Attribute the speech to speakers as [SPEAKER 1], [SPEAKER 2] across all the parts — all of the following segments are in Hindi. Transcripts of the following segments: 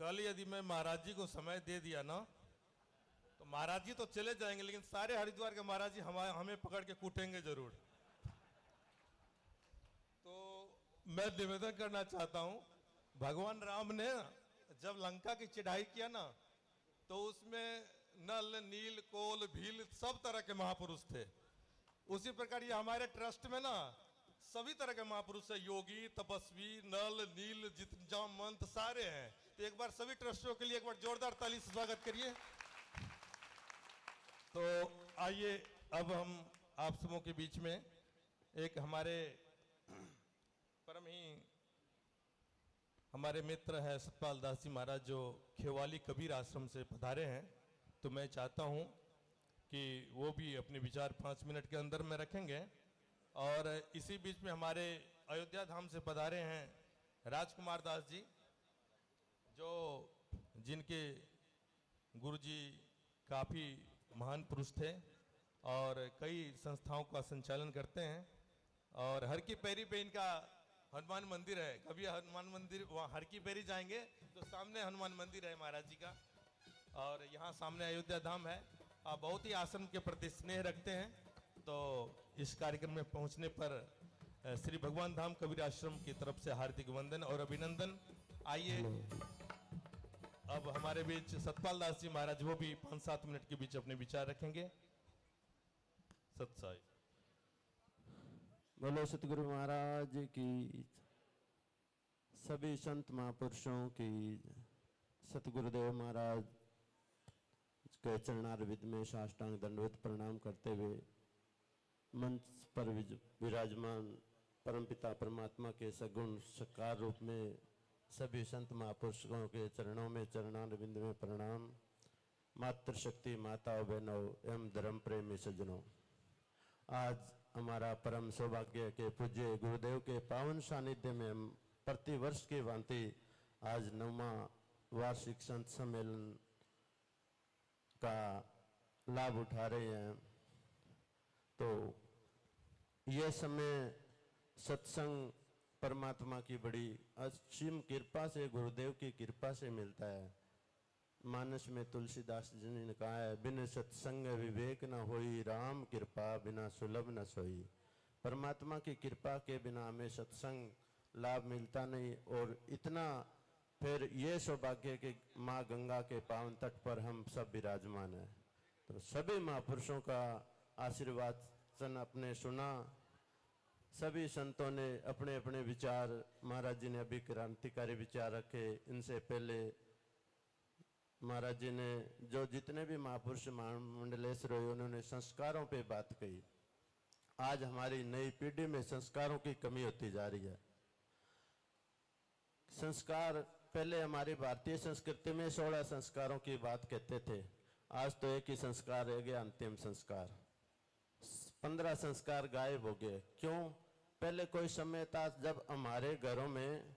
[SPEAKER 1] कल यदि मैं महाराज जी को समय दे दिया ना तो महाराज जी तो चले जाएंगे, लेकिन सारे हरिद्वार के महाराज जी हमें पकड़ के कूटेंगे जरूर। तो मैं निवेदन करना चाहता हूं, भगवान राम ने जब लंका की चढ़ाई किया ना तो उसमें नल नील कोल भील सब तरह के महापुरुष थे। उसी प्रकार ये हमारे ट्रस्ट में ना सभी तरह के महापुरुष है, योगी तपस्वी नल नील जामवंत सारे हैं। तो एक बार सभी ट्रस्टियों के लिए एक बार जोरदार ताली से स्वागत करिए। तो आइए अब हम आप सबों के बीच में एक हमारे परम ही हमारे मित्र है सतपाल दास जी महाराज जो खेवाली कबीर आश्रम से पधारे हैं, तो मैं चाहता हूं कि वो भी अपने विचार 5 मिनट के अंदर में रखेंगे। और इसी बीच में हमारे अयोध्या धाम से पधारे हैं राजकुमार दास जी, जो जिनके गुरुजी काफ़ी महान पुरुष थे और कई संस्थाओं का संचालन करते हैं। और हर की पैरी पे इनका हनुमान मंदिर है। कभी हनुमान मंदिर वहाँ हर की पैरी जाएंगे तो सामने हनुमान मंदिर है महाराज जी का, और यहाँ सामने अयोध्या धाम है। आप बहुत ही आश्रम के प्रति स्नेह रखते हैं, तो इस कार्यक्रम में पहुँचने पर श्री भगवान धाम कबीर आश्रम की तरफ से हार्दिक वंदन और अभिनंदन। आइए अब हमारे बीच सतपाल दास जी महाराज वो भी 5-7 मिनट के बीच अपने विचार रखेंगे। सत्साई
[SPEAKER 2] बोलो सतगुरु महाराज की, सभी संत महापुरुषों की, सतगुरुदेव महाराज के चरणारविंद में साष्टांग दंडवत प्रणाम करते हुए मंच पर विराजमान परमपिता परमात्मा के सगुण साकार रूप में सभी संत महापुरुषों के चरणों में चरणारविंद में प्रणाम। मातृशक्ति माताओं बहनों एवं धर्म प्रेमी सज्जनों, आज हमारा परम सौभाग्य के पूज्य गुरुदेव के पावन सानिध्य में हम प्रतिवर्ष की भांति आज 9वां वार्षिक संत सम्मेलन का लाभ उठा रहे हैं। तो यह समय सत्संग परमात्मा की बड़ी असीम कृपा से, गुरुदेव की कृपा से मिलता है। मानस में तुलसीदास जी ने कहा है, बिन सत्संग विवेक न होई, राम कृपा बिना सुलभ न सोई। परमात्मा की कृपा के बिना हमें सत्संग लाभ मिलता नहीं। और इतना फिर ये सौभाग्य कि माँ गंगा के पावन तट पर हम सब विराजमान हैं। तो सभी महापुरुषों का आशीर्वाद अपने सुना, सभी संतों ने अपने अपने विचार, महाराज जी ने अभी क्रांतिकारी विचार रखे। इनसे पहले महाराज जी ने जो जितने भी महापुरुष मंडलेश्वर हुए उन्होंने संस्कारों पे बात कही। आज हमारी नई पीढ़ी में संस्कारों की कमी होती जा रही है। संस्कार पहले हमारी भारतीय संस्कृति में 16 संस्कारों की बात कहते थे, आज तो एक ही संस्कार रह गया, अंतिम संस्कार। 15 संस्कार गायब हो गए। क्यों? पहले कोई समय था जब हमारे घरों में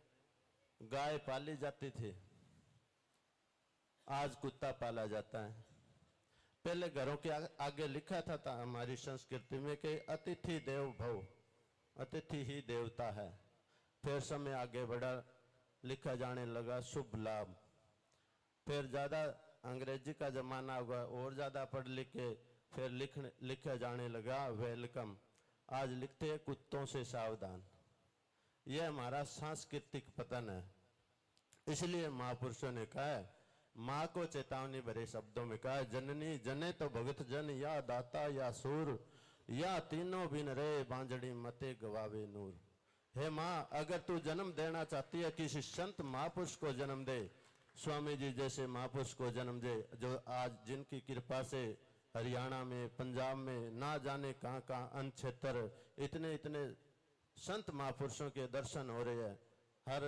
[SPEAKER 2] गाय पाली जाती थी, आज कुत्ता पाला जाता है। पहले घरों के आगे लिखा था हमारी संस्कृति में कि अतिथि देव भव, अतिथि ही देवता है। फिर समय आगे बढ़ा, लिखा जाने लगा शुभ लाभ। फिर ज़्यादा अंग्रेजी का जमाना हुआ और ज़्यादा पढ़ लिख के फिर लिखा जाने लगा वेलकम। आज लिखते हैं कुत्तों से सावधान। यह हमारा सांस्कृतिक पतन है। इसलिए महापुरुषों ने कहा है, माँ को चेतावनी भरे शब्दों में कहा, जननी जने तो भगत जन, या दाता या सूर, या तीनों बिन रे बांझड़ी मते गवावे नूर। हे माँ, अगर तू जन्म देना चाहती है किसी संत महापुरुष को जन्म दे, स्वामी जी जैसे महापुरुष को जन्म दे, जो आज जिनकी कृपा से हरियाणा में, पंजाब में, ना जाने कहाँ कहाँ अन्य क्षेत्र इतने इतने संत महापुरुषों के दर्शन हो रहे हैं। हर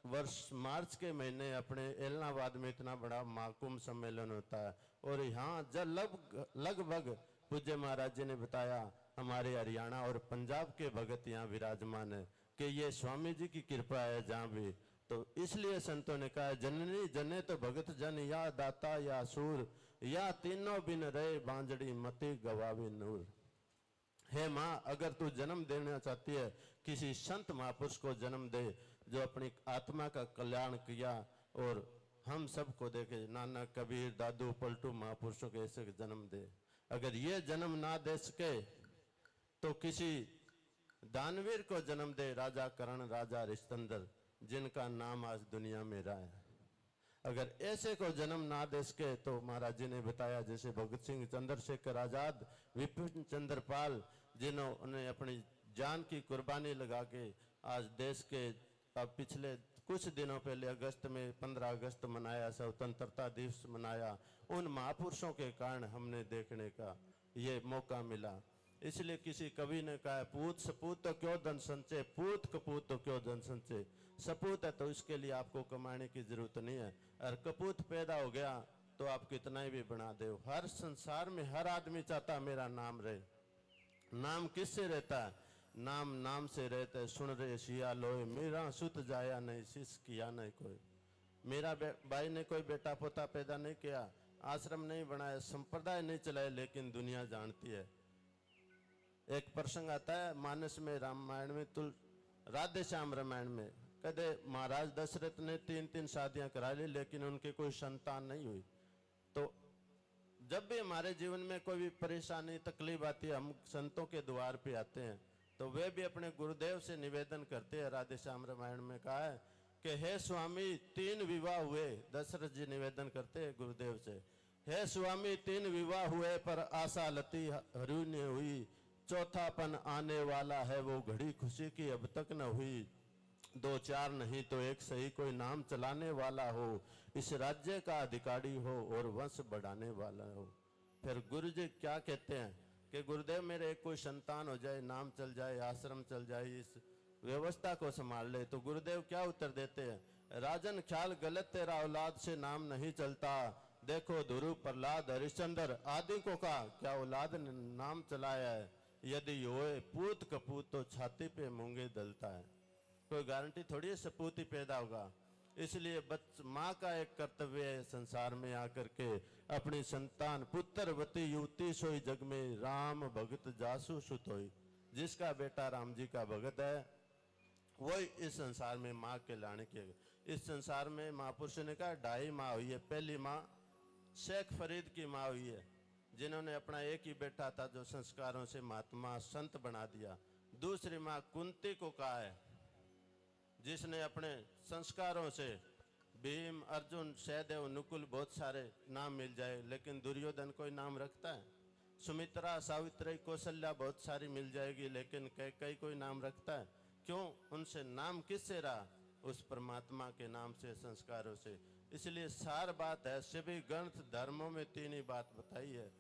[SPEAKER 2] वर्ष मार्च के महीने अपने इलाहाबाद में इतना बड़ा महाकुंभ सम्मेलन होता है। और यहाँ जब लगभग पूज्य महाराज जी ने बताया हमारे हरियाणा और पंजाब के भगत यहाँ विराजमान है कि ये स्वामी जी की कृपा है जहाँ भी। तो इसलिए संतों ने कहा, जननी जने तो भगत जन, या दाता या सूर, या तीनों बिन रहे बांझड़ी मति गवावे नूर। हे माँ, अगर तू जन्म देना चाहती है किसी संत महापुरुष को जन्म दे जो अपनी आत्मा का कल्याण किया और हम सबको देखे, नानक कबीर दादू पलटू महापुरुषों के ऐसे जन्म दे। अगर ये जन्म ना दे सके तो किसी दानवीर को जन्म दे, राजा करण राजा हरिश्चंद्र, जिनका नाम आज दुनिया में रहा है। अगर ऐसे को जन्म ना दे सके तो महाराज जी ने बताया, जैसे भगत सिंह, चंद्रशेखर आजाद, विपिन चंद्र पाल, जिन्होंने अपनी जान की कुर्बानी लगा के आज देश के, अब पिछले कुछ दिनों पहले अगस्त में 15 अगस्त मनाया, स्वतंत्रता दिवस मनाया, उन महापुरुषों के कारण हमने देखने का ये मौका मिला। इसलिए किसी कवि ने कहा, पूत सपूत तो क्यों धन संचय, पूत कपूत तो क्यों धन संचय। सपूत है तो इसके लिए आपको कमाने की जरूरत नहीं है, और कपूत पैदा हो गया तो आप कितना ही भी बना दे। हर संसार में हर आदमी चाहता मेरा नाम रहे। नाम किससे रहता है? नाम नाम से रहते हैं। सुन रे सिया लोए, मेरा सुत जाया नहीं, शिष किया नहीं कोई। मेरा भाई ने कोई बेटा पोता पैदा नहीं किया, आश्रम नहीं बनाया, संप्रदाय नहीं चलाए, लेकिन दुनिया जानती है। एक प्रसंग आता है मानस में, रामायण में, राधे श्याम रामायण में, कहते महाराज दशरथ ने 3-3 शादियां करा ली, लेकिन उनके कोई संतान नहीं हुई। तो जब भी हमारे जीवन में कोई भी परेशानी तकलीफ आती है, हम संतों के द्वार पे आते हैं, तो वे भी अपने गुरुदेव से निवेदन करते हैं। राधे श्याम रामायण में कहा है कि हे स्वामी 3 विवाह हुए, दशरथ जी निवेदन करते हैं गुरुदेव से, हे स्वामी 3 विवाह हुए पर आशा लती हरू ने हुई, चौथापन आने वाला है वो घड़ी खुशी की अब तक न हुई, 2-4 नहीं तो एक सही कोई नाम चलाने वाला हो, इस राज्य का अधिकारी हो और वंश बढ़ाने वाला हो। फिर गुरु जी क्या कहते हैं कि गुरुदेव मेरे एक कोई संतान हो जाए, नाम चल जाए, आश्रम चल जाए, इस व्यवस्था को संभाल ले। तो गुरुदेव क्या उत्तर देते हैं, राजन ख्याल गलत तेरा, औलाद से नाम नहीं चलता, देखो ध्रुव प्रहलाद हरिश्चंद्र आदि को का क्या औलाद ने नाम चलाया है, यदि होए पूत कपूत तो छाती पे मूंगे दलता है। कोई गारंटी थोड़ी है सपूत ही पैदा होगा। इसलिए माँ का एक कर्तव्य है संसार में आकर के अपनी संतान, पुत्रवती युवती सोई जग में, राम भगत जासु सुत होई। जिसका बेटा राम जी का भगत है वही इस संसार में माँ के लाने के। इस संसार में महापुरुष ने कहा 2.5 माँ हुई है। पहली माँ शेख फरीद की माँ हुई है, जिन्होंने अपना एक ही बेटा था जो संस्कारों से महात्मा संत बना दिया। दूसरी माँ कुंती को कहा है, जिसने अपने संस्कारों से भीम, अर्जुन, सहदेव, नकुल बहुत सारे नाम मिल जाए, लेकिन दुर्योधन कोई नाम रखता है? सुमित्रा, सावित्री, कौशल्या बहुत सारी मिल जाएगी, लेकिन कई कोई नाम रखता है? क्यों? उनसे नाम किससे रहा? उस परमात्मा के नाम से, संस्कारों से। इसलिए सार बात है, सभी ग्रंथ धर्मों में 3 ही बात बताई है।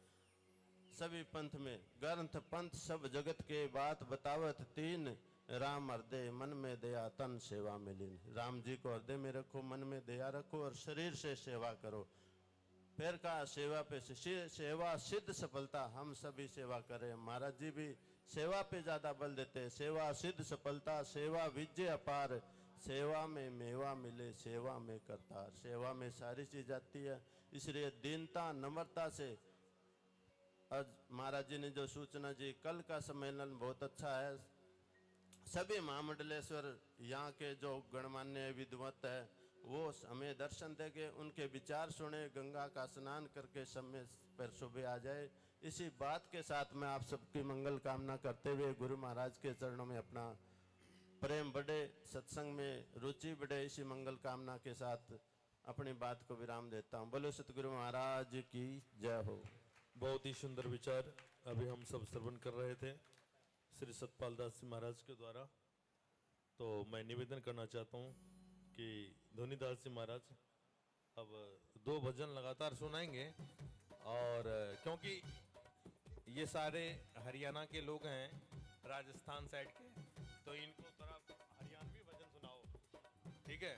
[SPEAKER 2] सभी पंथ में ग्रंथ पंथ सब जगत के बात बतावत 3, राम हृदय मन में दया तन सेवा में लीन। राम जी को हृदय में रखो, मन में दया रखो और शरीर से सेवा करो। फिर कहा सेवा पे सेवा सिद्ध सफलता। हम सभी सेवा करें, महाराज जी भी सेवा पे ज्यादा बल देते हैं। सेवा सिद्ध सफलता, सेवा विजय अपार, सेवा में मेवा मिले, सेवा में करतार। सेवा में सारी चीज आती है। इसलिए दीनता नम्रता से। आज महाराज जी ने जो सूचना जी, कल का सम्मेलन बहुत अच्छा है। सभी महामंडलेश्वर यहाँ के जो गणमान्य विद्वत है वो हमें दर्शन देंगे, उनके विचार सुने, गंगा का स्नान करके समय पर सुबह आ जाए। इसी बात के साथ मैं आप सबकी मंगल कामना करते हुए गुरु महाराज के चरणों में अपना प्रेम बढ़े, सत्संग में रुचि बढ़े, इसी मंगल कामना के साथ अपनी बात को विराम देता हूँ। बोलो सतगुरु महाराज की जय हो।
[SPEAKER 1] बहुत ही सुंदर विचार अभी हम सब श्रवण कर रहे थे श्री सतपाल दास जी महाराज के द्वारा। तो मैं निवेदन करना चाहता हूँ कि धोनीदास जी महाराज अब 2 भजन लगातार सुनाएंगे, और क्योंकि ये सारे हरियाणा के लोग हैं, राजस्थान साइड के, तो इनको थोड़ा हरियाणवी भजन सुनाओ, ठीक है?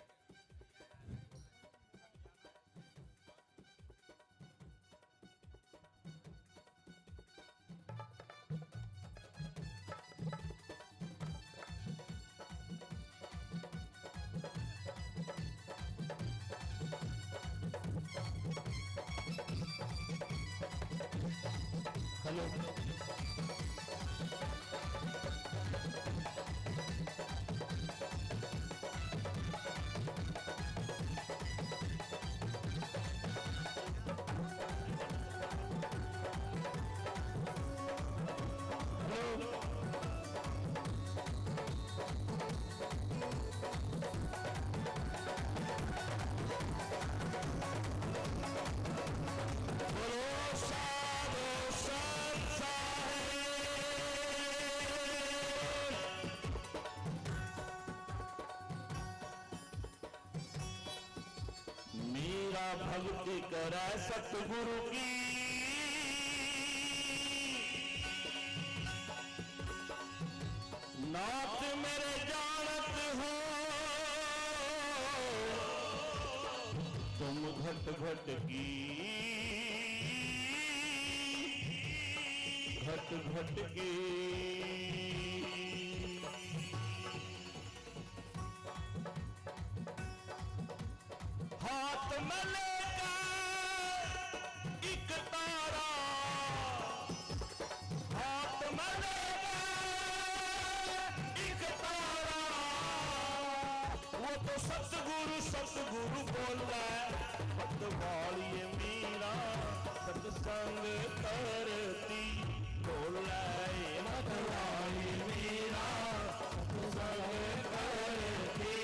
[SPEAKER 3] भोला भक्ति करे सतगुरु की। नाथ मेरे जानत हो तुम घट घट की, घट घट की। हाथ में लेकर एक तारा, हाथ में लेकर एक तारा, वो तो सतगुरु सतगुरु बोल रहा है। पतवालिए मीरा सत्संग करती बोल रहा है। पतवालिए मीरा सत्संग करती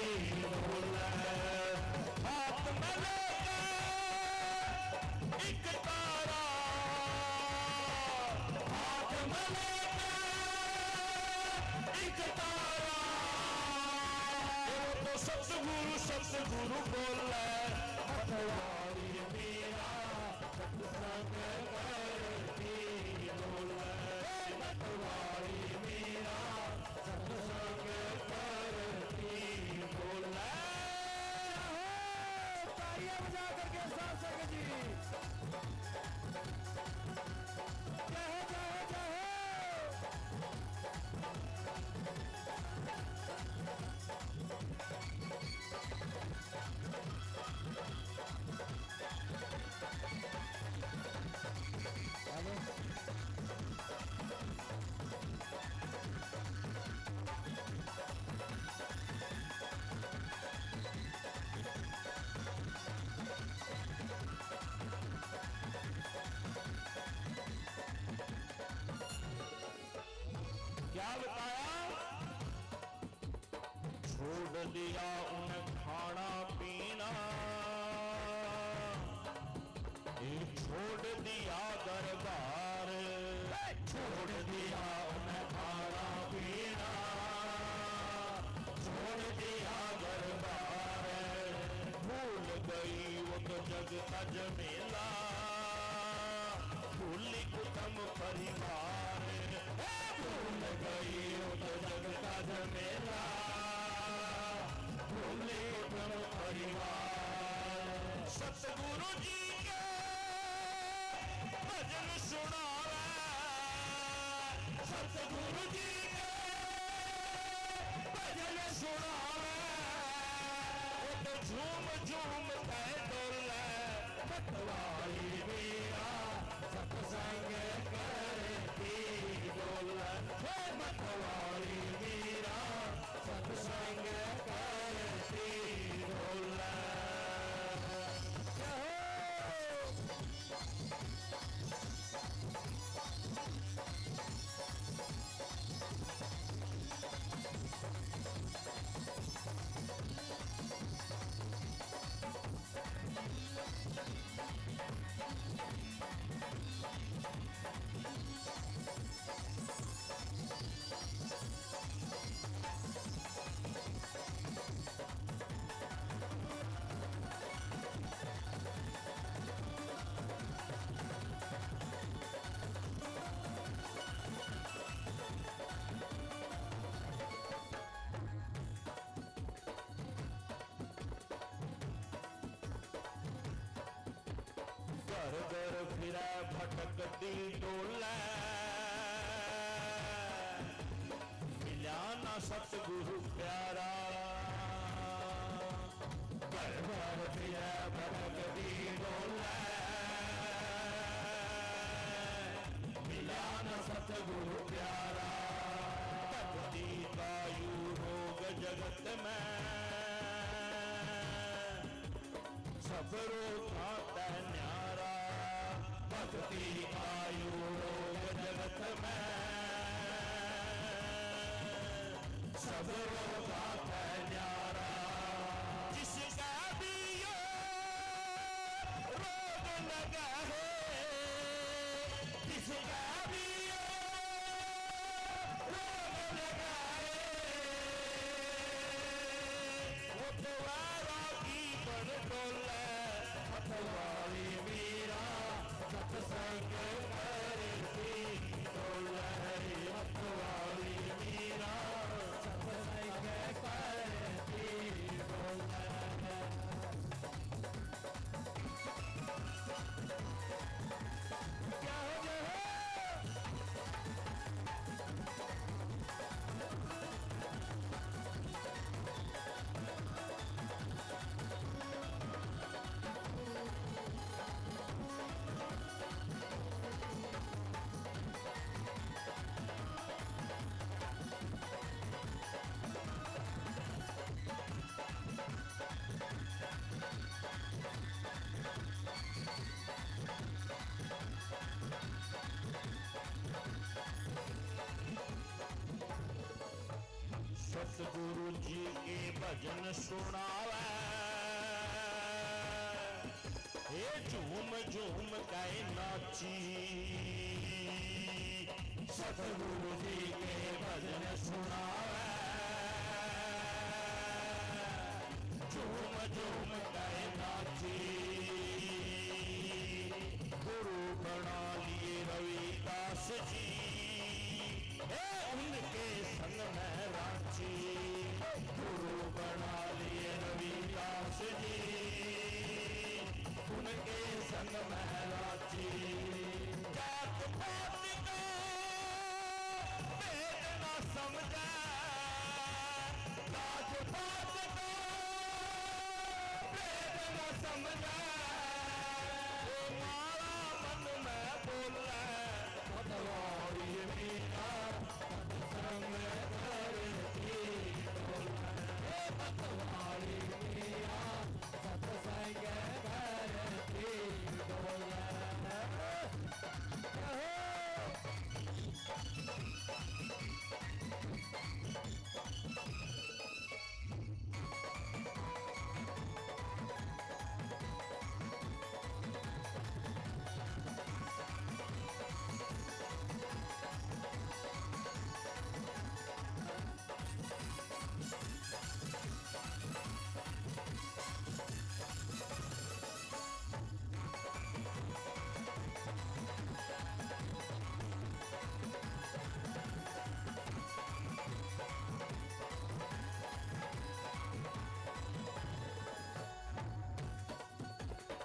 [SPEAKER 3] बोल रहा है। हाथ में लेकर एक तारा, हाथ में लेकर एक तारा, वो तो सतगुरु सतगुरु बोल रहा है। पतवालिए मीरा सत्संग करती बोल रहा है। पतवालिए मीरा सत्संग करती बोल रहा है। तालियां बजा करके साथ संग जी जय हो जय हो जय हो। क्या बताया? छोड़ दिया उन्हें खाना पीना, छोड़ दिया दरबार, छोड़ दिया उन्हें खाना पीना, छोड़ दिया दरबार। भूल गई वो तो जग का जमेला, भूली कुटुंब परिवार, भूल गई वो तो जग का जमेला, भूली कुटुंब परिवार। सतगुरु जी के भजन सुनावे, सतगुरु जी के भजन सुनावे, वो तो झूम झूम के डोले। पतवालिए मीरा सत्संग करती बोले। पतवालिए मीरा सत्संग करती बोले। घर घर फिरा भटकती डोले, मिला ना सतगुरु प्यारा। घर घर फिरा भटकती डोले, मिला ना सतगुरु प्यारा। भक्ति का यू रोग जगत में, सब रोगा तै न्यारा। भक्ति का यू रोग जगत में, सब रोगा तै न्यारा। जिसका भी यो रोग लगा है, जिसका भी यो रोग लगा है, वो तो वारा की बड़ डोले। भजन सुनावे ये झूम झूम के नाची सतगुरु जी के भजन सुनावे झूम झूम के नाची गुरु बना लिए रविदास जी उनके संग में रांची गुरु बना लिए रविदास जी उनके संग में रांची जात पात का भेद न समझे जात पात का भेद न समझे वो मारा मन में बोले मतवारी मीरा संग करती बोले मतवारी मीरा सत्संग करती बोले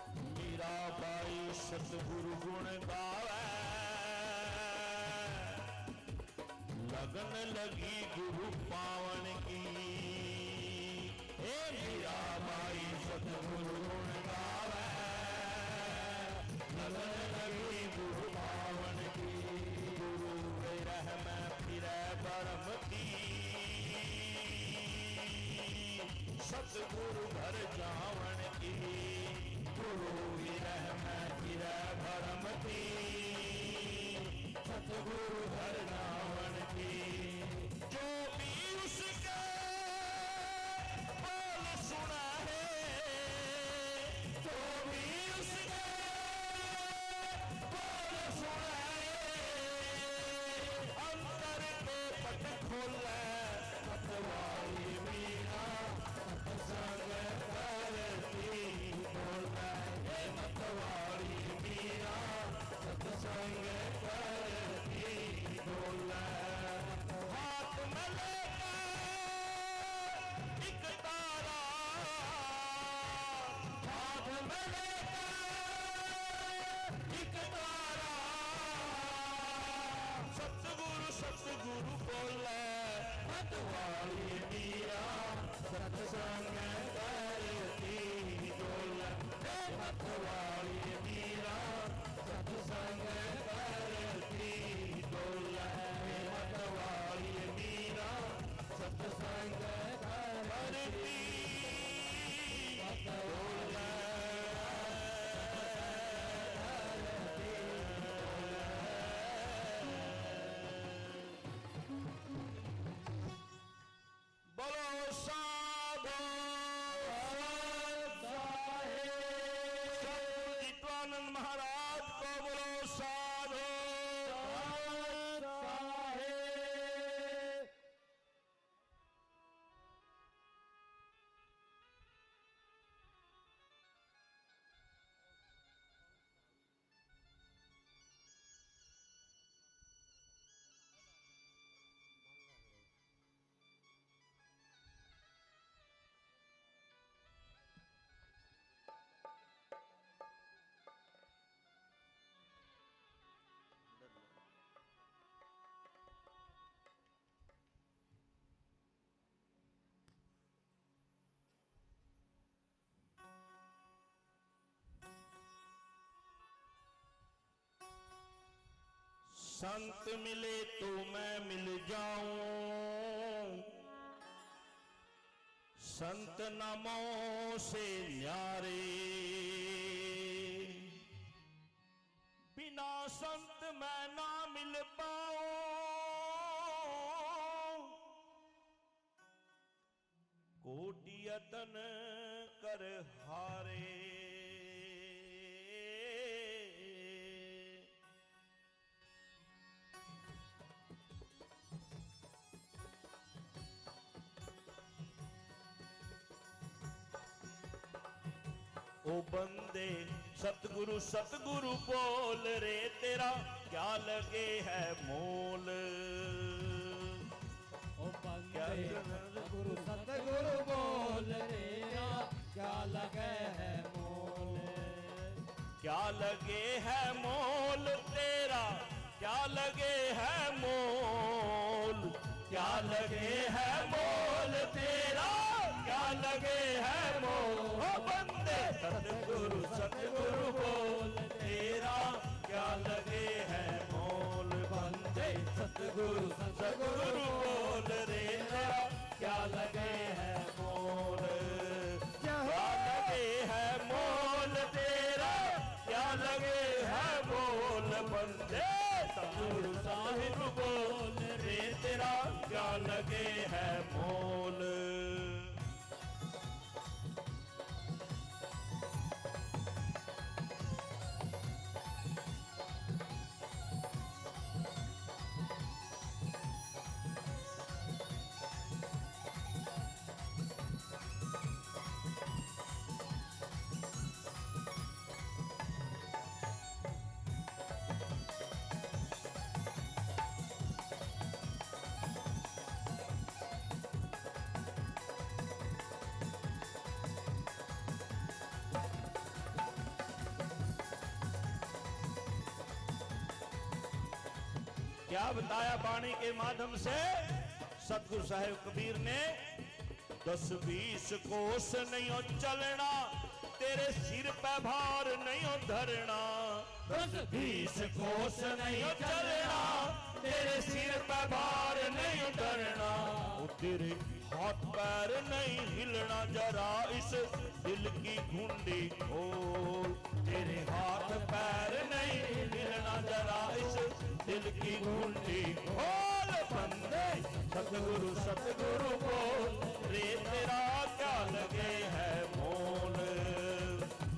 [SPEAKER 3] मीराबाई सतगुरु गुण गावे लगन लगी गुरु पावन की हे मीराबाई सतगुरु गुण गावे लगन लगी गुरु पावन की गुरु रह में फिरे बरम की सतगुरु घर जावन की गुरु विरह में गिरा भरम की सतगुरु हर रावण की जो भी उसके बोल सुना है जो भी उसके बोल सुना है अंतर को पट खोला मतवारी मीरा सत्संग करती बोला मतवारी मीरा सत्संग करती बोला हाथ में लेकर एक तारा हाथ में लेकर एक तारा सतगुरु बोला मतवारी मीरा सत्संग करती बोला मतवारी मीरा सत्संग करती बोला मतवारी मीरा सत्संग करती बोला बोलो साधु जित्वानंद महाराज को बोलो साधु संत मिले तो मैं मिल जाऊं संत नामों से न्यारे बिना संत मैं ना मिल पाऊं कोटि यतन कर हारे। ओ बंदे सतगुरु सतगुरु बोल रे, तेरा क्या लगे है मोल।
[SPEAKER 4] ओ बंदे सतगुरु सतगुरु बोल रे, क्या लगे है मोल।
[SPEAKER 3] क्या लगे है मोल तेरा, क्या लगे है मोल। क्या लगे है मोल तेरा, क्या लगे है मोल। ओ बंदे सतगुरु सतगुरु बोल, तेरा क्या लगे है मोल। बंदे सतगुरु सतगुरु बोल रे, तेरा क्या लगे है मोल। क्या लगे है मोल तेरा, क्या लगे है मोल। बंदे सतगुरु साहिब बोल रे, तेरा क्या लगे है मोल। क्या बताया वाणी के माध्यम से सतगुरु साहेब कबीर ने। 10-20 कोस नहीं हो चलना, तेरे सिर पे भार नहीं हो धरना। 10-20 कोस नहीं हो चलना, तेरे सिर पे भार नहीं हो धरना। तेरे हाथ पैर नहीं हिलना, जरा इस दिल की घुंडी खोल। तेरे हाथ पैर नहीं हिलना, जरा इस दिल की घुंडी खोल। बंदे सतगुरु सतगुरु बोल रे, तेरा क्या लगे है मोल।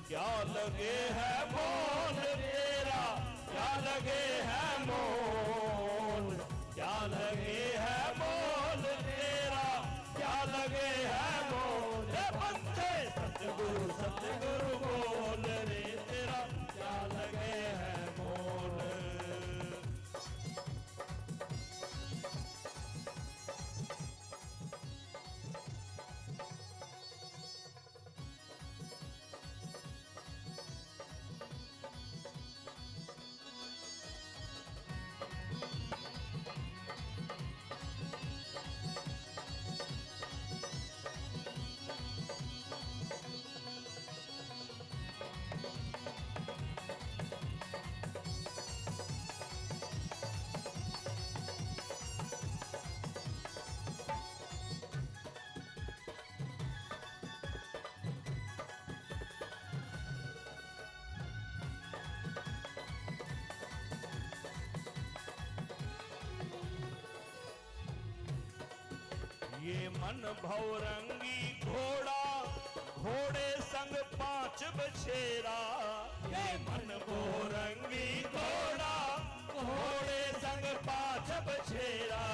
[SPEAKER 3] क्या लगे है मोल तेरा, क्या लगे है मोल। क्या लगे है मोल तेरा, क्या लगे है मोल। बंदे सतगुरु सतगुरु बोल रे, तेरा क्या लगे है मोल। ये मन भौरंगी घोड़ा, घोड़े संग 5 बछेरा। ये मन भौरंगी घोड़ा, घोड़े संग 5 बछेरा।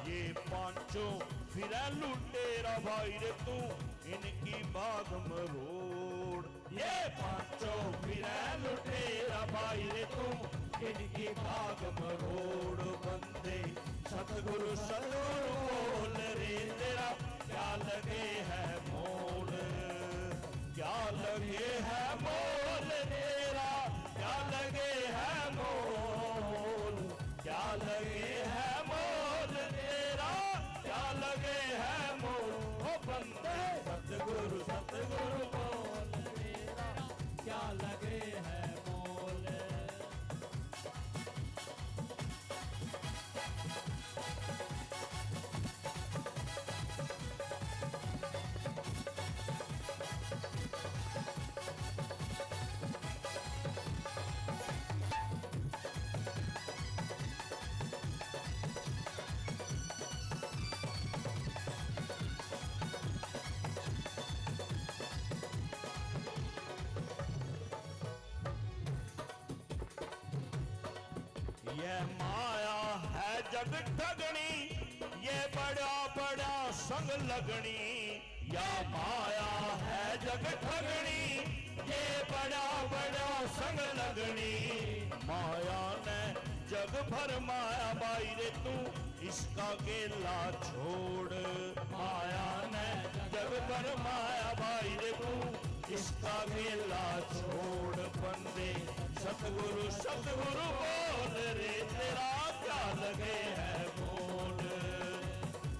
[SPEAKER 3] ये पांचों फिर लुटेरा, भाई रे तू इनकी बाग मरोड़। ये पांचों फिर लुटेरा, भाई रे तू इनकी बाग मरोड़। बंदे सतगुरु सतगुरु बोल रे, तेरा क्या लगे है मोल। क्या लगे है मोल तेरा, क्या लगे है मोल। क्या लगे है मोल तेरा, क्या लगे है मोल। ओ बंदे सतगुरु सतगुरु बोल रे, तेरा क्या लगे है मोल। ये माया है जग ठगनी, ये बड़ा बड़ा संग लगनी। या माया है जग ठगनी, ये बड़ा बड़ा संग लगनी। माया ने जग भर माया बाई रे तू इसका गेला छोड़। माया ने जग भर माया बाई रे तू इसका गेला छोड़। बंदे सतगुरु सतगुरु बोल रे तेरा क्या लगे है बोल,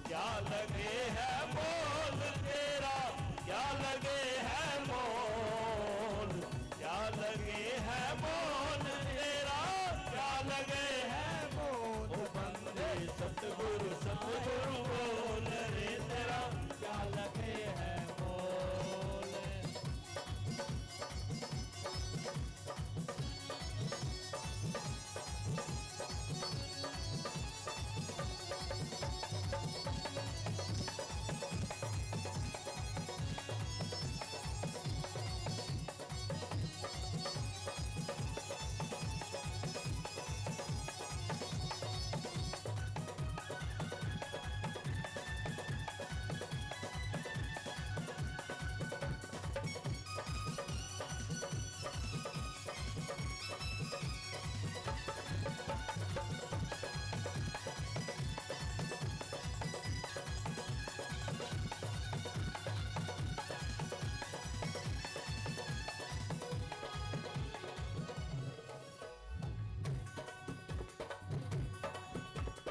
[SPEAKER 3] क्या लगे है बोल तेरा क्या लगे है मोल, क्या लगे है मोल तेरा क्या लगे है मोल। ओ बंदे सतगुरु सतगुरु बोल रे तेरा क्या लगे है मोल।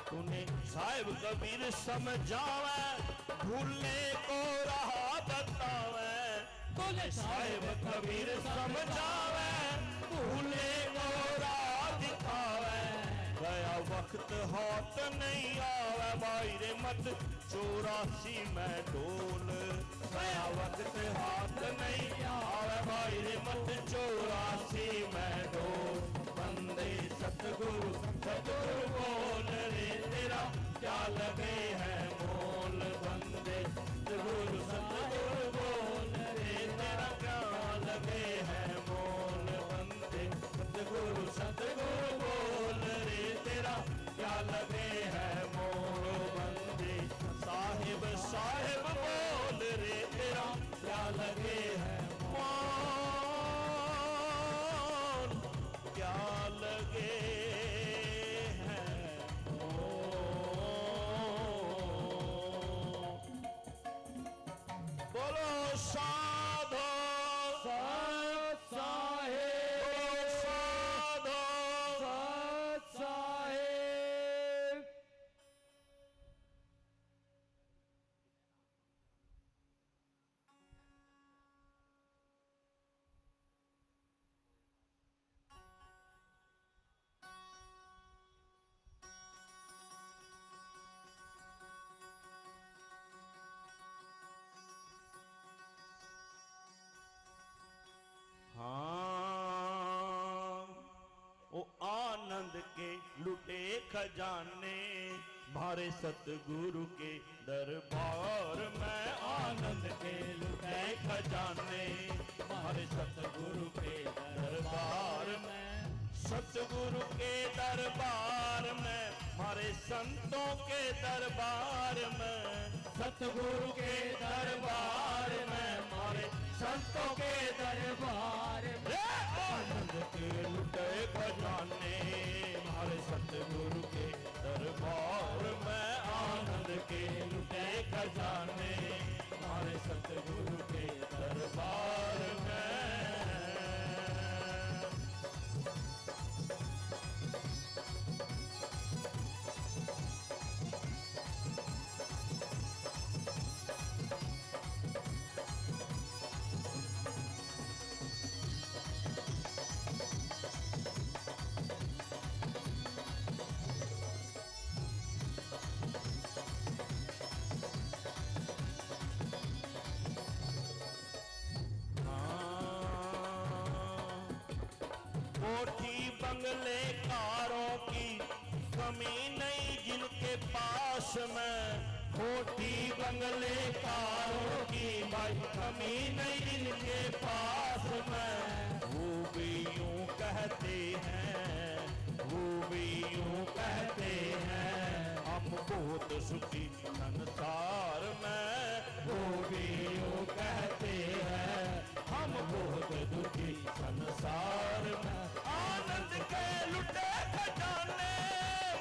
[SPEAKER 3] तूने साहिब कबीर समझावे, भूलने को राह बतावे। तूने साहिब कबीर समझावे, भूलने को राह दिखावे। गया वक्त हाथ नहीं आवे बाई रे मत 84 में डोल। गया वक्त हाथ नहीं आवे बाई रे मत 84 में डोल। बंदे सतगुरु सतगुरु बोल रे तेरा क्या लगे है मोल। बंदे सतगुरु सतगुरु बोल रे तेरा क्या लगे है मोल। बंदे सतगुरु सतगुरु बोल रे तेरा क्या लगे है मोल। बंदे साहिब साहिब बोल रे तेरा क्या लगे है मोल, क्या लगे है मोल। बोलो साधो
[SPEAKER 4] सत साहिब,
[SPEAKER 3] साधो
[SPEAKER 4] सत साहिब।
[SPEAKER 3] हाँ ओ आनंद के लुटे खजाने मारे सतगुरु के दरबार में। आनंद के लुटे खजाने मारे सतगुरु के दरबार में। सतगुरु के दरबार में मारे संतों के दरबार में। सतगुरु के दरबार में मारे संतों के दरबार में। आनंद के लुटे खजाने मारे सतगुरु के दरबार में। आनंद के लुटे खजाने मारे सतगुरु के दरबार में। कोठी बंगले कारों की कमी नहीं जिनके पास में। कोठी बंगले कारों की भाई कमी नहीं जिनके पास में। वो भी यूं कहते हैं, वो भी यूं सुखी संसार में।
[SPEAKER 4] वो भी यूं कहते हैं हम बहुत दुखी संसार में।
[SPEAKER 3] आनंद के लुटे खजाने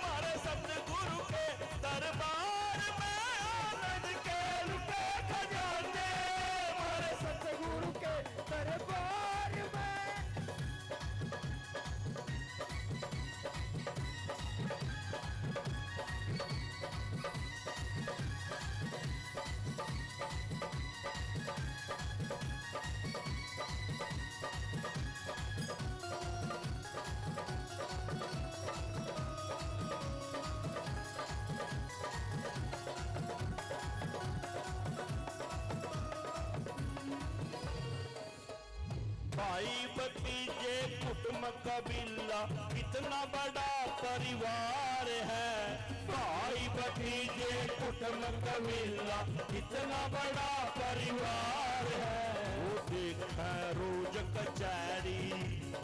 [SPEAKER 3] मारे सतगुरु के दरबार में। आनंद के लुटे खजाने मारे
[SPEAKER 4] सतगुरु के दरबार में।
[SPEAKER 3] भाई भतीजे कुटुंब कबीला कितना बड़ा परिवार है। भाई भतीजे कुटुंब कबीला कितना बड़ा परिवार है। वो देखा रोज कचहरी,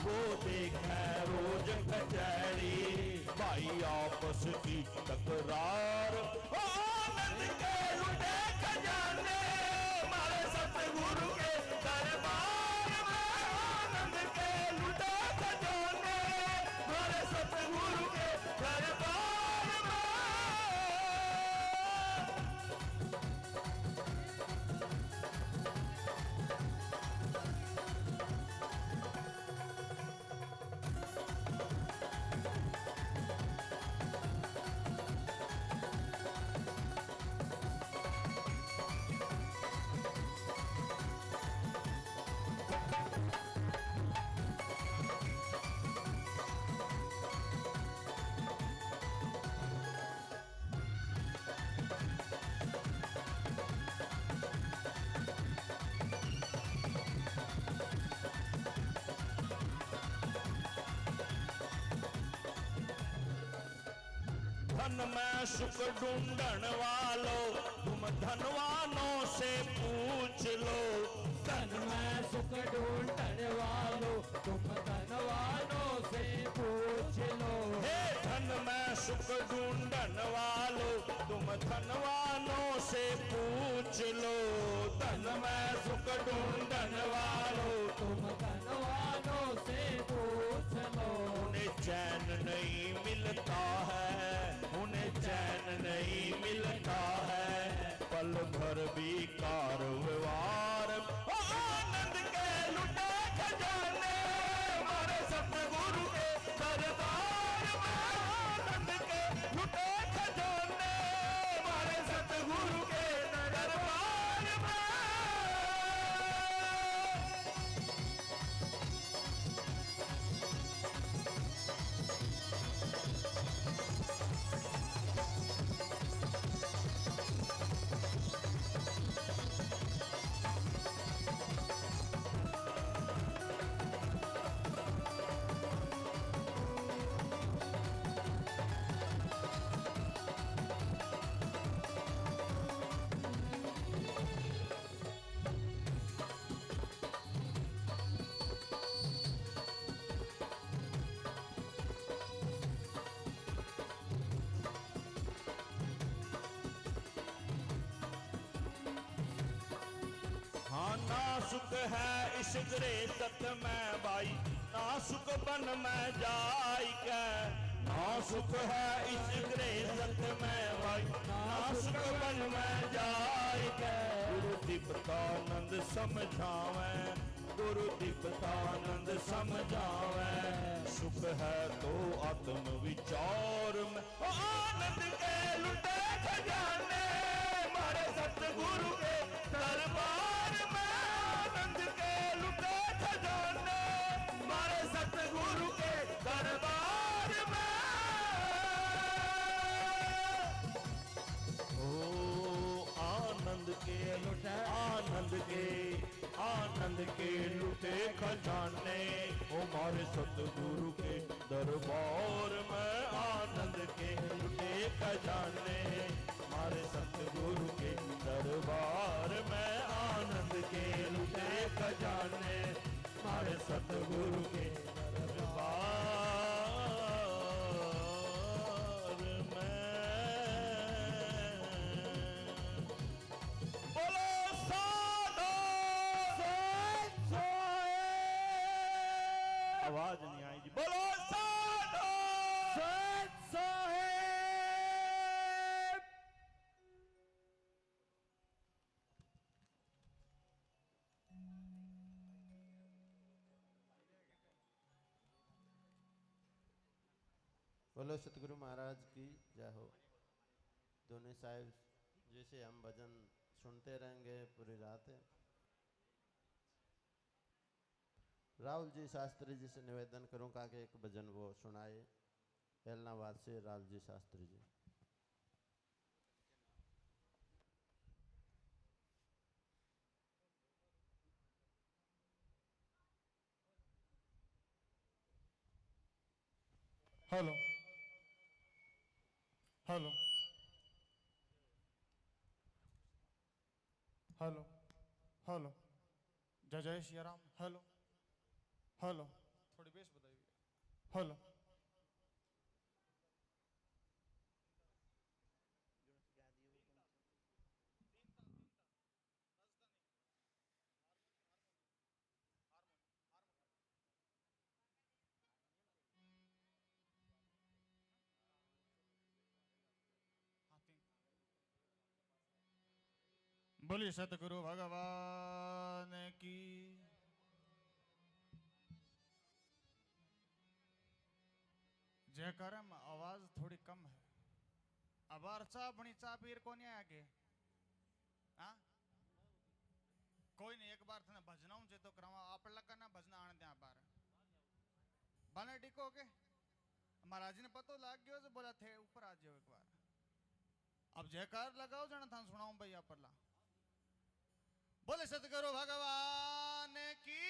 [SPEAKER 3] वो देखा रोज कचहरी, भाई आपस की तकरार। आनंद के लुटे खजाने मारे सतगुरु के दरबार में। आनंद के लुटे खजाने मारे सतगुरु के दरबार में। धन में सुख ढूंढन वालों तुम धनवानों से पूछ लो।
[SPEAKER 4] धन में सुख ढूंढने वालों तुम धनवानों से पूछ लो।
[SPEAKER 3] हे धन में सुख ढूंढन वालों तुम धनवानों से पूछ लो। धन में सुख ढूंढन वालों
[SPEAKER 4] तुम धनवानों से पूछ लो।
[SPEAKER 3] उन्हें चैन नहीं मिलता है, उन्हें चैन नहीं मिलता है, पल भर भी कार व्यवहार। आनंद के लुटे खजाने मारे सतगुरु के दरबार में। आनंद के लुटे खजाने मारे सतगुरु के दरबार में। हाँ नासुक है इस गृहस्थ में भाई, नासुक बन में जाई के। नासुक है इस गृहस्थ में भाई, नासुक बन में जाई के। गुरु दीपतानंद समझावे, गुरु दीपतानंद समझावे। सुख है तो आत्म विचार में। आनंद के लुटे खजाने मारे सतगुरु के दरबार में। आनंद के लुटे खजाने मारे सतगुरु के दरबार में। ओ आनंद के लुटे, आनंद के लुटे खजाने ओ मारे सतगुरु के दरबार में। आनंद के लुटे खजाने मारे सतगुरु के दरबार में। आनंद के लुटे खजाने मारे सतगुरु के दरबार में। आवाज नहीं आई जी। बोलो साधु
[SPEAKER 4] सत साहेब।
[SPEAKER 2] बोलो सतगुरु महाराज की जय हो। दोनों साहिब जैसे हम भजन सुनते रहेंगे पूरी रात। राहुल जी शास्त्री जी से निवेदन करूंगा कि एक भजन वो सुनाए। एलनाबाद से Rahul ji Shastri ji.
[SPEAKER 5] Hello hello hello hello. जय जय श्री राम। Hello hello. थोड़ी बेस बताइए। हेलो। बोलिए सतगुरु भगवान की। जयकार में आवाज थोड़ी कम है। अबार चा अपनी चा पीर कोनी आगे। हाँ कोई नहीं, एक बार थे भजनाऊं चे तो करावा आप लगा ना भजना आने दे बार बने टिको के। महाराज ने पतो लाग गयो जो बोला थे ऊपर आ जाओ एक बार। अब जयकार लगाओ जाना था सुनाऊं भाई आप परला। बोले सतगुरु भगवान की।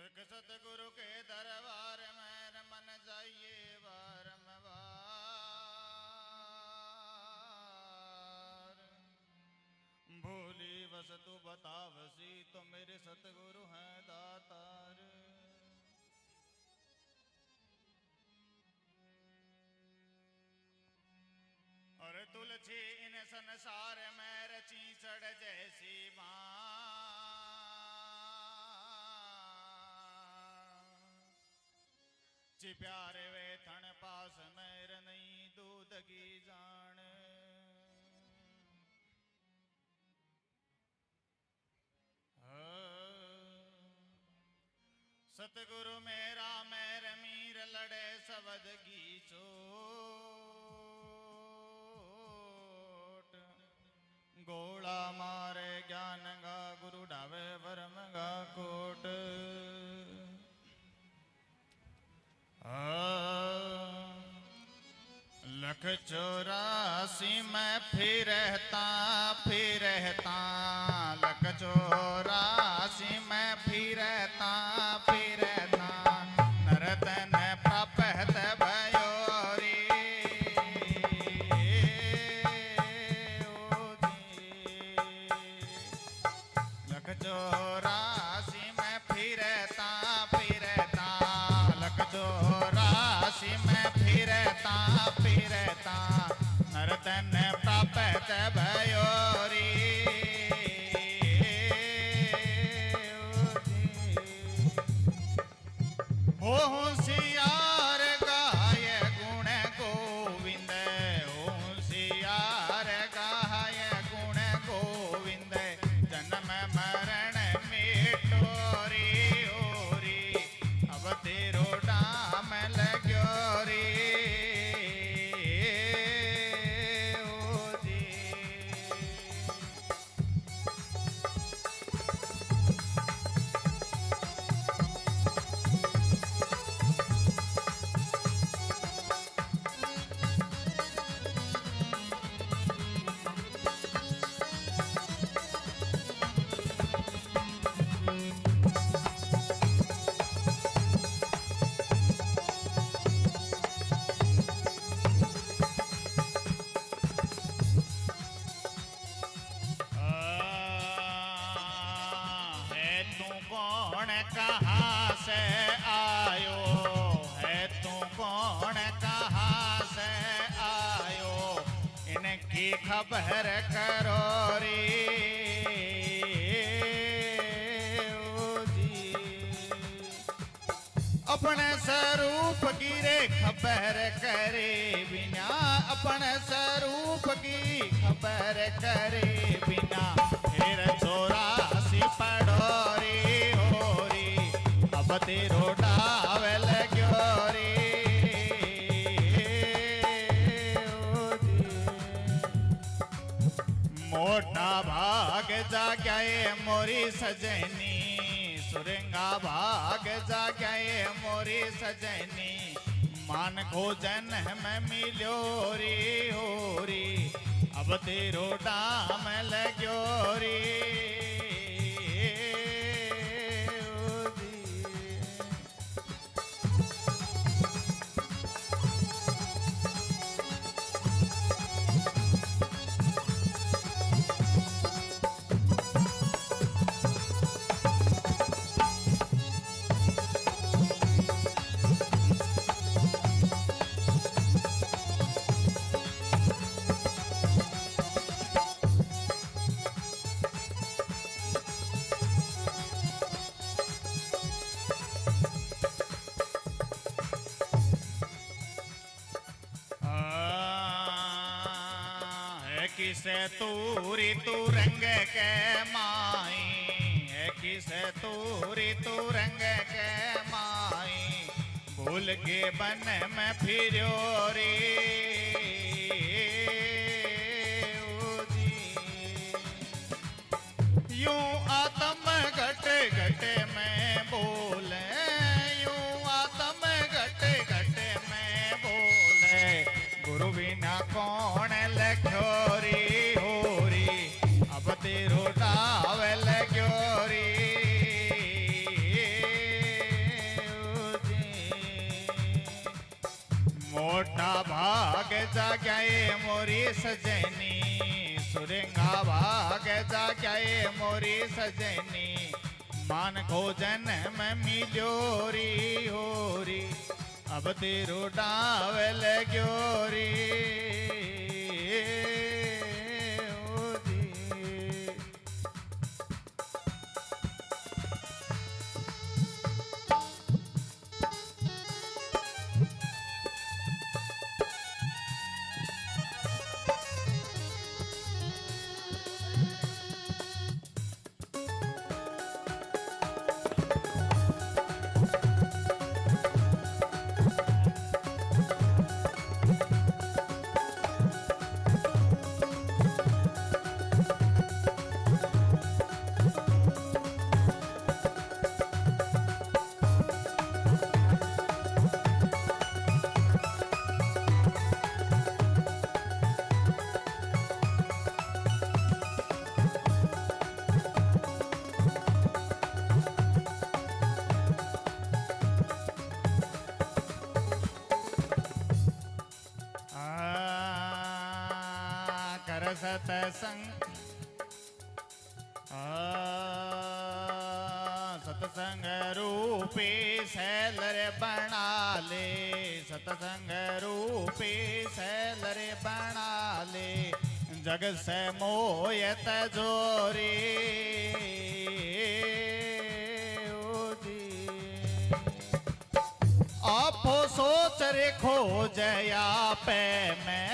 [SPEAKER 5] एक सतगुरु के दरबार में रमन जाइए बारंबार। भोली वस्तु बतावसी तो मेरे सतगुरु हैं दातार। और तुलसी इन संसार में रची चढ़ जैसी ची प्यारे वे थन पास मेर नहीं दूध की जान। सतगुरु मेरा मेर मीर लड़े सबद की चोट। गोला मारे ज्ञान गा गुरु ढावे वर्म गा कोट। लख 84 में फिरता फिरता। लख 84 में फिरता फिरता। नरतन प्राप्त भयोरी लख 84 में फिरता फिरता। लख 84 में फिरता फिरता। नरतन प्राप्त भयोरी की खबर करो रे ओ जी। अपने स्वरूप की रे खबर करे बिना, अपने स्वरूप की खबर करे बिना, फिर 84 पढ़ो रे हो रे, अब तेरो डावल क्यों रे ओ जी। मोटा भाग जागे मोरी सजनी, सुरंगा भाग जागे मोरी सजनी, मान को जन्म मिलो रे हो रे, अब तेरो डाम लगो रे ओ जी। है किसे तूरी तू रंग के माई, है किसे तूरी तू रंग के माई, भूल के बन में फिरो रे ओ जी। यूं आत्म घट घट में बोले, यूं आत्म घट घट में बोले, गुरु बिना कौन लख्यो रे हो रे, अब तेरो डावल क्यों रे ओ जी। मोटा भाग जागे मोरी सजनी, सुरंगा भाग जागे मोरी सजनी, मान को जन्म मिलो रे हो रे, अब तेरो डावल क्यों रे ओ जी। कर सतसंग सतसंग रूपी सैलर बना ले, सतसंग रूपी सैलर बना ले, जग से मोयत जोरी ओ जी। आपो सोच रेखो जया पे मैं,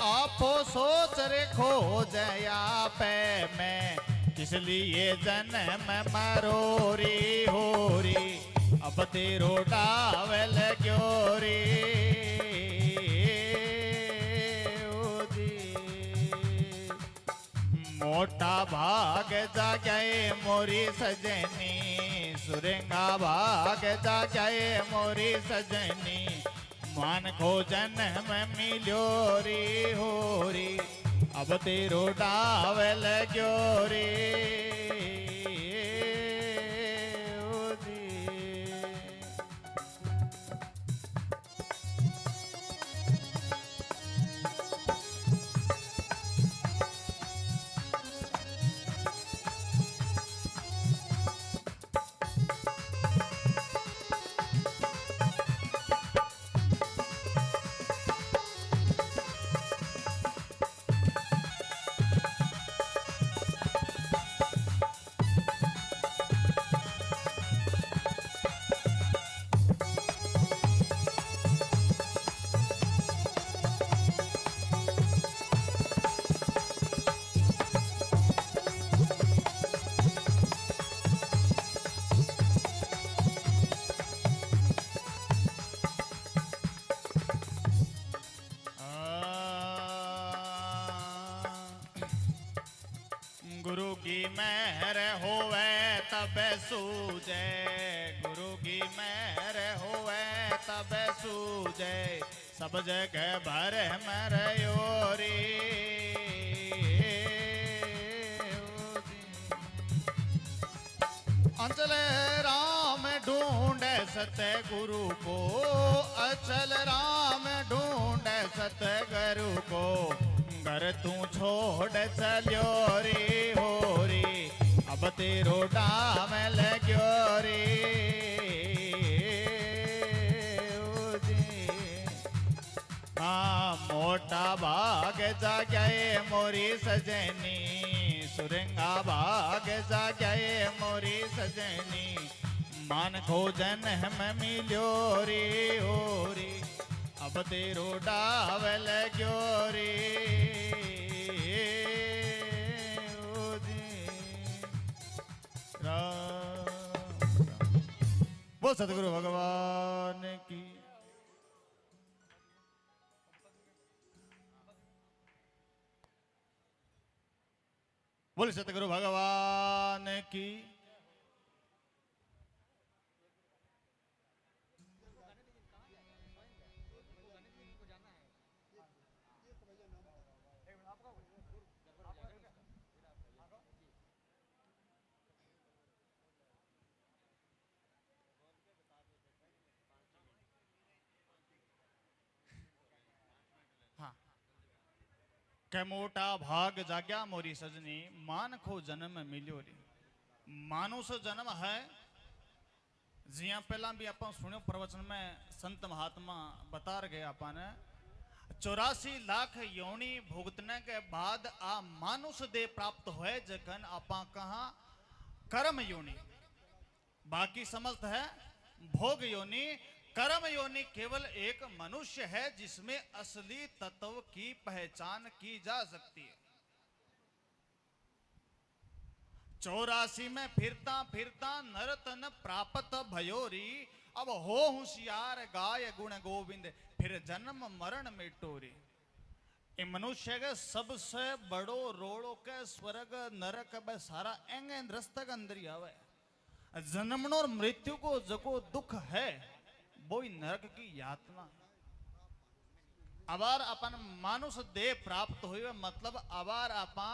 [SPEAKER 5] आपो सोच रेखो जया पे मैं, किस लिए जन्म मरो रे हो रे, अब तेरो डावल क्यों रे ओ जी। मोटा भाग जागे मोरी सजनी, सुरंगा भाग जागे मोरी सजनी, मान को जन्म मिलो रे हो रे, अब तेरो डावल क्यों रे ओ जी। की मेहर होवे तब सूझे, गुरु की मेहर होवे तब सूझे, सब जगह भर मर योरी। अंचल राम ढूंढे सतगुरु को, अचल राम ढूंढे सतगुरु को, घर तू छोड़ चलियो रे हो रे, अब तेरो डाम लगो रे। हाँ मोटा भाग जागे मोरी सजनी, सुरंगा भाग जागे मोरी सजनी, मान खोजन हम मिलो रे हो रे, अब तेरो डाव लगो रे। ओ जी राम राम। बोल सतगुरु भगवान की। बोल सतगुरु भगवान की। हाँ के मोटा भाग जाग्या मोरी सजनी, मान खो जन्म मिलियो रे। मानुष जन्म है जिया पहला भी आप सुनो प्रवचन में संत महात्मा बता गए अपन 84 लाख योनि भुगतने के बाद आ मानुष दे प्राप्त हुए जखन आपा कहा कर्म योनि, बाकी समझते है भोग योनि। कर्म योनि केवल एक मनुष्य है जिसमें असली तत्व की पहचान की जा सकती है। 84 में फिरता फिरता नरतन प्राप्त भयोरी, अब हो होशियार गाय गुण गोविंद, फिर जन्म मरण मिटोरी। ये मनुष्य के सबसे बड़ो रोड़ो के स्वर्ग नरक बे सारा एंगे रस्तक अंदर आवे। जन्मनो और मृत्यु को जको दुख है वो ही नरक की यातना। अबार अपन मानुष देह प्राप्त हुए मतलब अबार आपा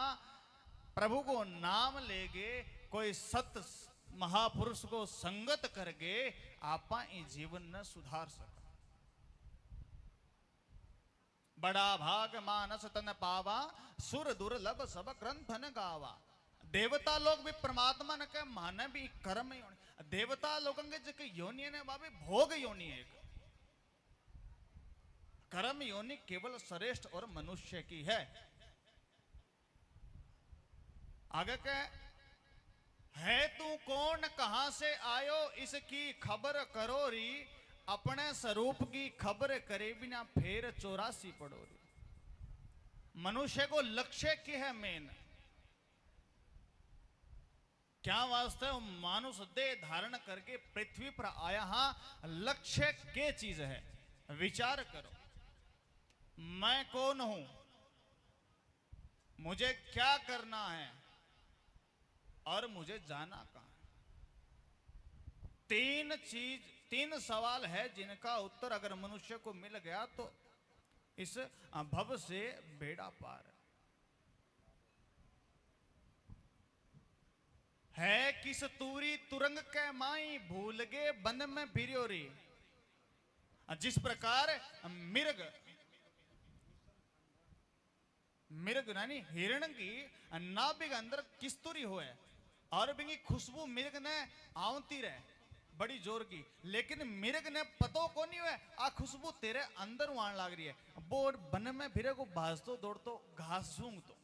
[SPEAKER 5] प्रभु को नाम लेगे, कोई सत महापुरुष को संगत करके आपा इस जीवन न सुधार सका। बड़ा भाग मानस तन पावा, सुर दुर्लभ सब ग्रंथ न गावा। देवता लोग भी परमात्मा ने के माने भी कर्म योनि। देवता लोगों के जो योनि ने बाबे भोग योनि है। कर्म योनि केवल श्रेष्ठ और मनुष्य की है। आगे के है तू कौन कहां से आयो इसकी खबर करो री, अपने स्वरूप की खबर करे बिना फेर 84 पड़ो री। मनुष्य को लक्ष्य की है मेन क्या वास्ते मानुष देह धारण करके पृथ्वी पर आया। हाँ लक्ष्य के चीज है, विचार करो मैं कौन हूं, मुझे क्या करना है और मुझे जाना कहां। तीन सवाल है जिनका उत्तर अगर मनुष्य को मिल गया तो इस भव से बेड़ा पार है। किस तूरी तुरंग के माई भूल गए बन में भिरियोरी। जिस प्रकार मिर्ग नानी हिरण की नाभि के अंदर किस्तूरी हुए और बिंगी खुशबू मिर्ग ने आवती रहे बड़ी जोर की, लेकिन मिर्ग ने पतो को नहीं हुए आ खुशबू तेरे अंदर आने लग रही है। वो बन में फिरे को भाजतो दौड़तो घास सूंघतो।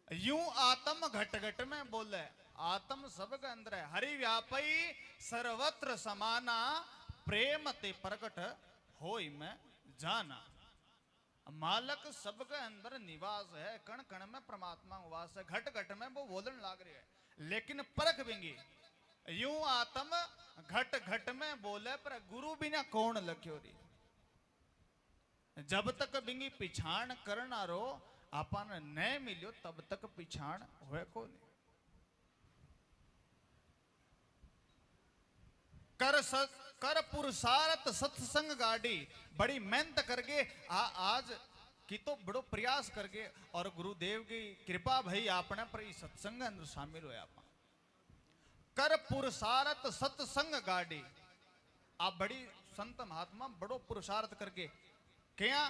[SPEAKER 5] यूं आत्म घट घट में बोले, आत्म सबके अंदर है। हरि व्यापी सर्वत्र समाना, प्रेम ते प्रकट होई में जाना। मालक सबके अंदर निवास है, कण कण में परमात्मा वास है। घट घट में वो बोलन लाग रही है, लेकिन परख बिंगी यूं आत्म घट घट में बोले पर गुरु बिना कौन लख्यो री। जब तक बिंगी पिछाण करना रो आपन न मिलियो तब तक पिछाण हुए को नहीं। कर पुरुषार्थ सत्संग गाड़ी, बड़ी मेहनत करके आज की तो बड़ो प्रयास करके और गुरुदेव की कृपा भई आपने पर इस सत्संग अंदर शामिल हुए। आप कर पुरुषार्थ सत्संग गाड़ी, आप बड़ी संत महात्मा बड़ो पुरुषार्थ करके क्या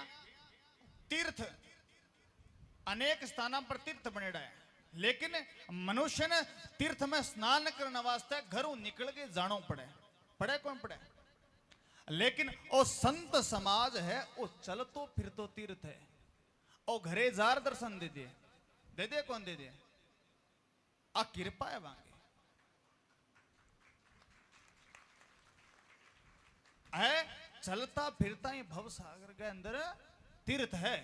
[SPEAKER 5] तीर्थ अनेक स्थानों पर तीर्थ बनेड़ा है, लेकिन मनुष्य ने तीर्थ में स्नान करने वास्ते घरों निकल के जानो पड़े, पड़े कौन पड़े। लेकिन ओ संत समाज है वो चल तो फिर तो तीर्थ है, ओ घरे जार दर्शन दे दे कौन दे दे, आ कृपा है वांगे है, चलता फिरता ही भव सागर के अंदर तीर्थ है।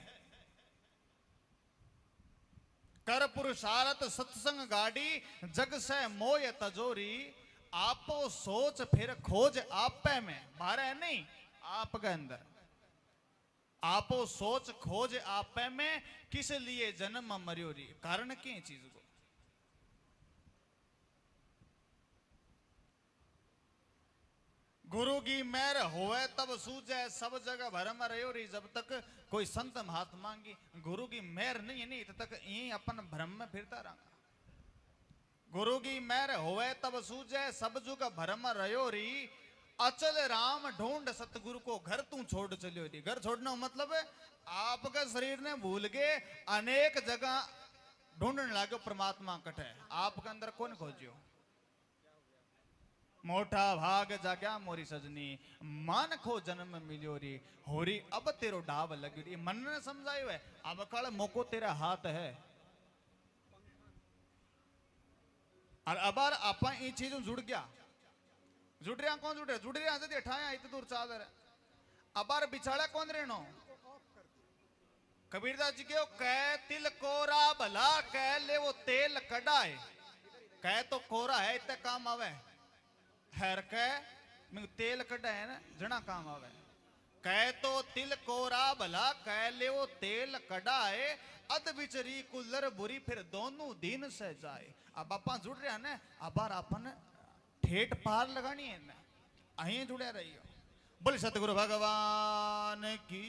[SPEAKER 5] कर पुरुषार्थ सत्संग गाड़ी, जग से मोय तजोरी, आपो सोच फिर खोज आपे में, बारे नहीं आप के अंदर, आपो सोच खोज आपे में, किस लिए जन्म मर्योरी, कारण की चीज को। गुरु की मेहर होवे तब सूझे सब जगह भरम रयोरी, जब तक कोई संत महात्मा की गुरु की मेहर नहीं तब तक यही अपन भ्रम में फिरता रहा। गुरु की मेहर होवे तब सूझे सब जुग भरम रयोरी, अचल राम ढूंढ सतगुरु को घर तू छोड़ चलियो दी। घर छोड़ना मतलब है आपका शरीर ने भूल के अनेक जगह ढूंढने लागो परमात्मा कटे, आपके अंदर कौन खोजियो। मोटा भाग जाग्या मोरी सजनी, मान खो जन्म मिलियो री, होरी अब तेरो डाव लगी री। मन ने समझायो है अब कल मोको तेरा हाथ है, और अब आप ये चीज जुड़ गया, जुड़ रहा कौन जुड़ रहा, जुड़ रहा जदी अठाया इतनी दूर चादर, अब बिछाड़ा कौन रहनो। कबीरदास जी के कह तिल कोरा भला कह ले वो तेल कड़ाए, कह तो कोरा है इतने काम आवे, हैर कह मैं तेल कड़ा है ना जना काम आवे। कह तो तिल कोरा भला कह ले वो तेल कड़ाए, अद बिचरी कुलर बुरी फिर दोनों दिन से जाए। अब आप जुड़ रहे हैं ना, अब अपन ठेठ पार लगानी है ना, अहीं जुड़े रही हो। बोले सतगुरु भगवान की।